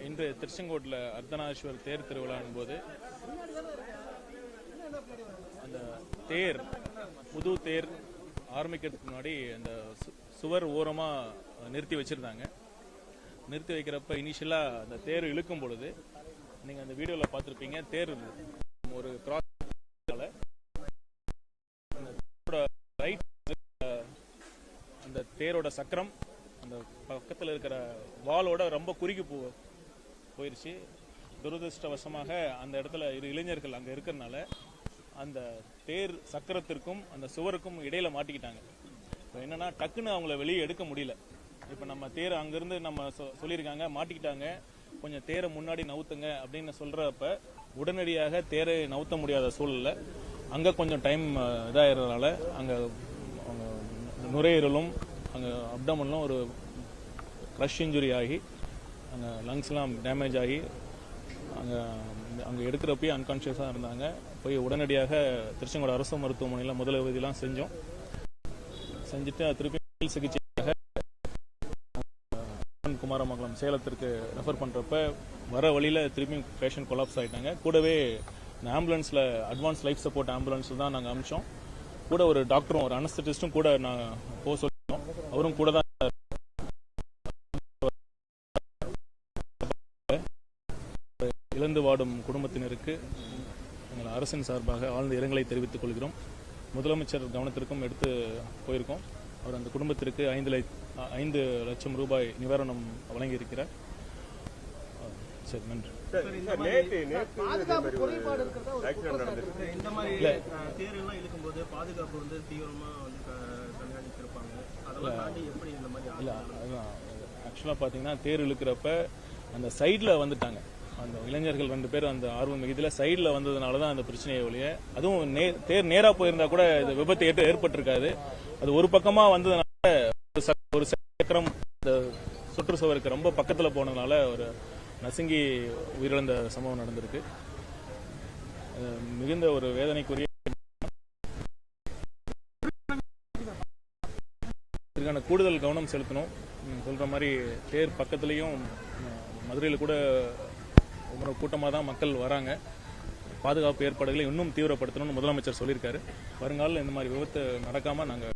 இன்று திருச்செங்கோட்டில் அர்த்தநாதீஸ்வரர் தேர் திருவிழாவின் போது அந்த தேர் புது தேர் ஆரம்பிக்கிறதுக்கு முன்னாடி அந்த சுவர் ஓரமா நிறுத்தி வச்சிருந்தாங்க. நிறுத்தி வைக்கிறப்ப இனிஷியலா அந்த தேர் இழுக்கும் பொழுது நீங்க அந்த வீடியோல பார்த்திருப்பீங்க, தேர் ஒரு கிராஸ் ரைட் அந்த தேரோட சக்கரம் அந்த பக்கத்தில் இருக்கிற வாலோட ரொம்ப குறுகி போயிருச்சு. துரதிருஷ்டவசமாக அந்த இடத்துல இளைஞர்கள் அங்க இருக்கிறதுனால அந்த தேர் சக்கரத்திற்கும் அந்த சுவருக்கும் இடையில மாட்டிக்கிட்டாங்க. இப்போ என்னன்னா டக்குன்னு அவங்கள வெளியே எடுக்க முடியல. இப்போ நம்ம தேர் அங்கிருந்து நம்ம சொல்லியிருக்காங்க, மாட்டிக்கிட்டாங்க, கொஞ்சம் தேரை முன்னாடி நவுத்துங்க அப்படின்னு சொல்றப்ப உடனடியாக தேரை நவுத்த முடியாத சூழல்ல அங்க கொஞ்சம் டைம் இதாகிறதுனால அங்க நுரையீரலும் அங்க அப்டமன்லும் ஒரு கிரஷ் இன்ஜுரி ஆகி அங்க லங்ஸ்லாம் டேமேஜ் ஆகி அங்க எடுக்கிறப்பயே அன்கான்சியஸா இருந்தாங்க. போய் உடனடியாக திருச்செங்கோடு அரசு மருத்துவமனையில் முதலுதவிலாம் செஞ்சுட்டு திருப்பி சிகிச்சையாக குமாரமங்கலம் சேலத்திற்கு ரெஃபர் பண்றப்ப வர வழியில திருப்பி பேஷண்ட் கொலாப்ஸ் ஆயிட்டாங்க. கூடவே இந்த ஆம்புலன்ஸ்ல அட்வான்ஸ் லைஃப் சப்போர்ட் ஆம்புலன்ஸ் தான் நாங்கள் அனுப்பிச்சோம். கூட ஒரு டாக்டரும் ஒரு அனஸ்தட்டிஸ்டும் கூட நான் போக சொல்லிட்டோம். அவரும் கூட தான் இழந்து வாடும் குடும்பத்தினருக்கு எங்கள் அரசின் சார்பாக ஆழ்ந்த இரங்கலை தெரிவித்துக் கொள்கிறோம். முதலமைச்சர் கவனத்திற்கும் எடுத்து போயிருக்கோம். அவர் அந்த குடும்பத்திற்கு 5 லட்சம் ரூபாய் நிவாரணம் வழங்கியிருக்கிறார். சரி, நன்றி. ஆக்சுவலா பாத்தீங்கன்னா தேர் இழுக்கிறப்ப அந்த சைட்ல வந்துட்டாங்க அந்த இளைஞர்கள் 2 பேர். அந்த ஆர்வம் மிகுதியில சைட்ல வந்ததுனாலதான் அந்த பிரச்சனையை ஒழிய, அதுவும் தேர் நேரா போயிருந்தா கூட இந்த விபத்து ஏற்பட்டிருக்காது. அது ஒரு பக்கமா வந்ததுனால ஒரு சக்கரம் இந்த சுற்றுச்சுவருக்கு ரொம்ப பக்கத்துல போனதுனால ஒரு நசுங்கி உயிரிழந்த சம்பவம் நடந்திருக்கு. மிகுந்த ஒரு வேதனைக்குரிய இதுக்கான கூடுதல் கவனம் செலுத்தணும். சொல்ற மாதிரி தேர் பக்கத்துலயும் மதுரையில் கூட கூட்டமாக தான் மக்கள் வராங்க. பாதுகாப்பு ஏற்பாடுகளை இன்னும் தீவிரப்படுத்தணும்னு முதலமைச்சர் சொல்லியிருக்காரு. வருங்காலில் இந்த மாதிரி விபத்து நடக்காம நாங்கள்